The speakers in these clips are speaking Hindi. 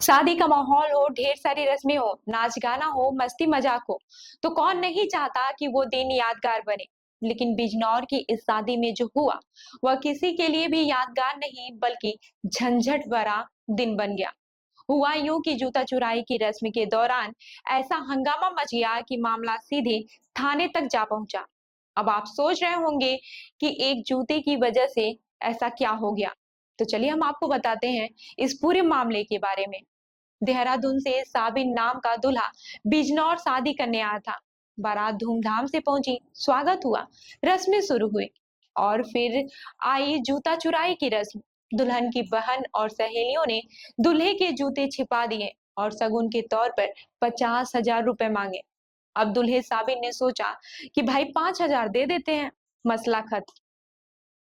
शादी का माहौल हो, ढेर सारी रस्में हो, नाच गाना हो, मस्ती मजाक हो, तो कौन नहीं चाहता कि वो दिन यादगार बने। लेकिन बिजनौर की इस शादी में जो हुआ, वह किसी के लिए भी यादगार नहीं बल्कि झंझट भरा दिन बन गया। हुआ यूं कि जूता चुराई की रस्म के दौरान ऐसा हंगामा मच गया कि मामला सीधे थाने तक जा पहुंचा। अब आप सोच रहे होंगे कि एक जूते की वजह से ऐसा क्या हो गया। तो चलिए हम आपको बताते हैं इस पूरे मामले के बारे में। देहरादून से साबिन नाम का दूल्हा बिजनौर शादी करने आया था। बारात धूमधाम से पहुंची, स्वागत हुआ, रस्में शुरू हुई और फिर आई जूता चुराई की रस्म। दुल्हन की बहन और सहेलियों ने दूल्हे के जूते छिपा दिए और शगुन के तौर पर 50,000 रुपए मांगे। अब दूल्हे साबिन ने सोचा कि भाई 5,000 दे देते हैं, मसला खत्म।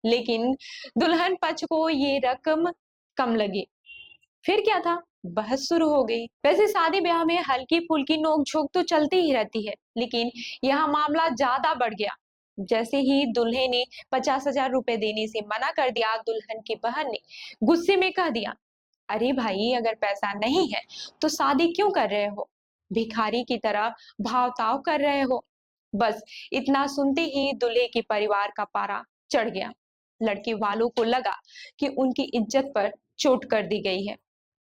लेकिन दुल्हन पक्ष को ये रकम कम लगी। फिर क्या था, बहस शुरू हो गई। वैसे शादी ब्याह में हल्की फुल्की नोक झोंक तो चलती ही रहती है, लेकिन यहाँ मामला ज्यादा बढ़ गया। जैसे ही दूल्हे ने 50,000 रुपए देने से मना कर दिया, दुल्हन की बहन ने गुस्से में कह दिया, अरे भाई अगर पैसा नहीं है तो शादी क्यों कर रहे हो, भिखारी की तरह भाव ताव कर रहे हो। बस इतना सुनते ही दूल्हे के परिवार का पारा चढ़ गया। लड़के वालों को लगा कि उनकी इज्जत पर चोट कर दी गई है।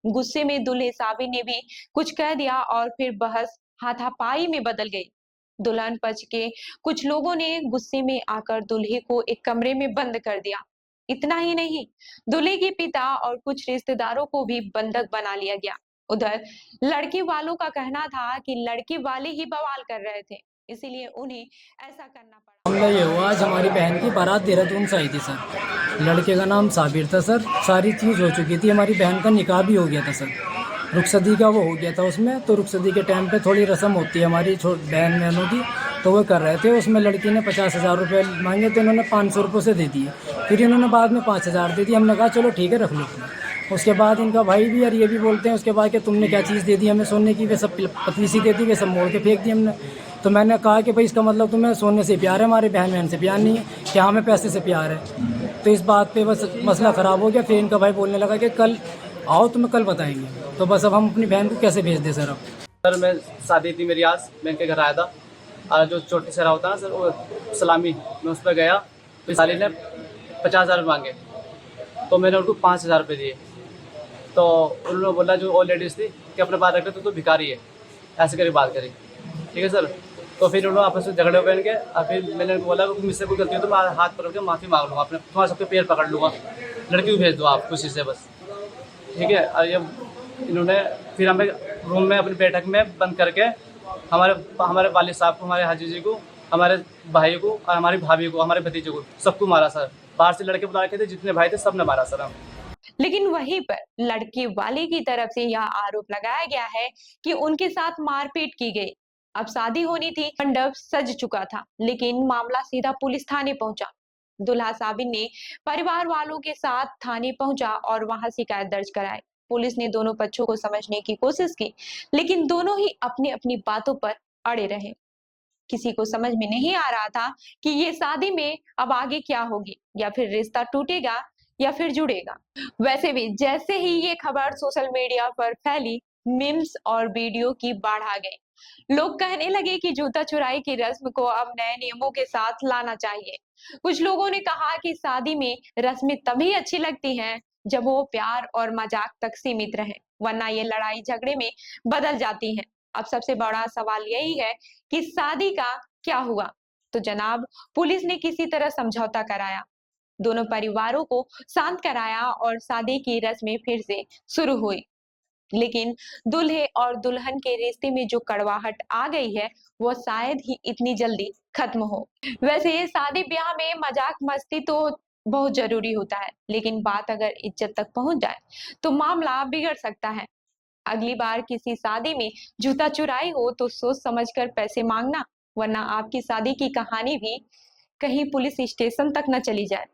गुस्से में दूल्हे साबिर ने भी कुछ कह दिया और फिर बहस हाथापाई में बदल गई। दुल्हन पक्ष के कुछ लोगों ने गुस्से में आकर दूल्हे को एक कमरे में बंद कर दिया। इतना ही नहीं, दूल्हे के पिता और कुछ रिश्तेदारों को भी बंधक बना लिया गया। उधर लड़के वालों का कहना था कि लड़के वाले ही बवाल कर रहे थे, इसीलिए उन्हें ऐसा करना पड़ा। मामला ये हुआ, आज हमारी बहन की बारात देहरादून से आई थी सर। लड़के का नाम साबिर था सर। सारी चीज़ हो चुकी थी, हमारी बहन का निकाह भी हो गया था सर। रुखसती का वो हो गया था उसमें। तो रुखसती के टाइम पे थोड़ी रस्म होती है हमारी बहन बहनों की, तो वो कर रहे थे। उसमें लड़की ने 50,000 रुपये मांगे तो इन्होंने 500 रुपये से दे दिए। फिर इन्होंने बाद में 5,000 दे दिए। हमने कहा चलो ठीक है रख लो। उसके बाद इनका भाई भी और ये भी बोलते हैं उसके बाद कि तुमने क्या चीज़ दे दी हमें सोने की, वे सब पतली सी दे दी, वे सब मोड़ के फेंक दी हमने। तो मैंने कहा कि भाई इसका मतलब तुम्हें सोने से प्यार है, हमारे बहन बहन से प्यार नहीं है, क्या हमें पैसे से प्यार है। तो इस बात पे बस मसला ख़राब हो गया। फिर इनका भाई बोलने लगा कि कल आओ तुम्हें कल बताएंगे। तो बस अब हम अपनी बहन को कैसे भेज दें सर। अब सर मैं शादी थी मेरी, आज मैं इनके घर आया था और जो छोटी सरा होता है ना सर, वो सलामी, मैं उस पर गया तो साली ने 50,000 मांगे तो मैंने उनको 5,000 रुपये दिए। तो उन्होंने बोला जो और लेडीज़ थी कि अपने पास रख ले, तो भिखारी है, ऐसे करके बात करी। ठीक है सर। तो फिर उन्होंने आपस में झगड़े पहन के और फिर मैंने बोला कि मुझसे कोई गलती हो तो मैं हाथ पकड़ के माफ़ी मांग लूँगा, अपने तुम्हारे सबके पैर पकड़ लूँगा, लड़की को भेज दो आप खुशी से बस। ठीक है। और ये इन्होंने फिर हमें रूम में अपनी बैठक में बंद करके हमारे वालिद साहब को, हमारे हाजी जी को, हमारे भाई को और हमारी भाभी को, हमारे भतीजे को, सबको मारा सर। बाहर से लड़के बुला रखे थे, जितने भाई थे सब ने मारा सर हम। लेकिन वहीं पर लड़के वाले की तरफ से यह आरोप लगाया गया है कि उनके साथ मारपीट की गई। अब शादी होनी थी, मंडप सज चुका था, लेकिन मामला सीधा पुलिस थाने पहुंचा। दुल्हा साबिन ने परिवार वालों के साथ थाने पहुंचा और वहां शिकायत दर्ज कराई। पुलिस ने दोनों पक्षों को समझने की कोशिश की, लेकिन दोनों ही अपनी अपनी बातों पर अड़े रहे। किसी को समझ में नहीं आ रहा था कि ये शादी में अब आगे क्या होगी, या फिर रिश्ता टूटेगा या फिर जुड़ेगा। वैसे भी जैसे ही ये खबर सोशल मीडिया पर फैली, मीम्स और वीडियो की बाढ़ आ गई। लोग कहने लगे कि जूता चुराई की रस्म को अब नए नियमों के साथ लाना चाहिए। कुछ लोगों ने कहा कि शादी में रस्में तभी अच्छी लगती हैं जब वो प्यार और मजाक तक सीमित रहे, वरना ये लड़ाई झगड़े में बदल जाती हैं। अब सबसे बड़ा सवाल यही है कि शादी का क्या हुआ। तो जनाब, पुलिस ने किसी तरह समझौता कराया, दोनों परिवारों को शांत कराया और शादी की रस्में फिर से शुरू हुई। लेकिन दूल्हे और दुल्हन के रिश्ते में जो कड़वाहट आ गई है, वो शायद ही इतनी जल्दी खत्म हो। वैसे ये शादी ब्याह में मजाक मस्ती तो बहुत जरूरी होता है, लेकिन बात अगर इज्जत तक पहुंच जाए तो मामला बिगड़ सकता है। अगली बार किसी शादी में जूता चुराई हो तो सोच समझकर पैसे मांगना, वरना आपकी शादी की कहानी भी कहीं पुलिस स्टेशन तक न चली जाए।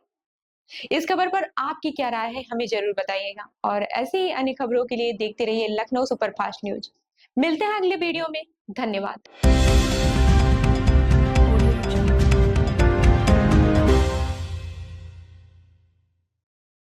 इस खबर पर आपकी क्या राय है, हमें जरूर बताइएगा और ऐसे ही अन्य खबरों के लिए देखते रहिए लखनऊ सुपरफास्ट न्यूज। मिलते हैं अगले वीडियो में। धन्यवाद।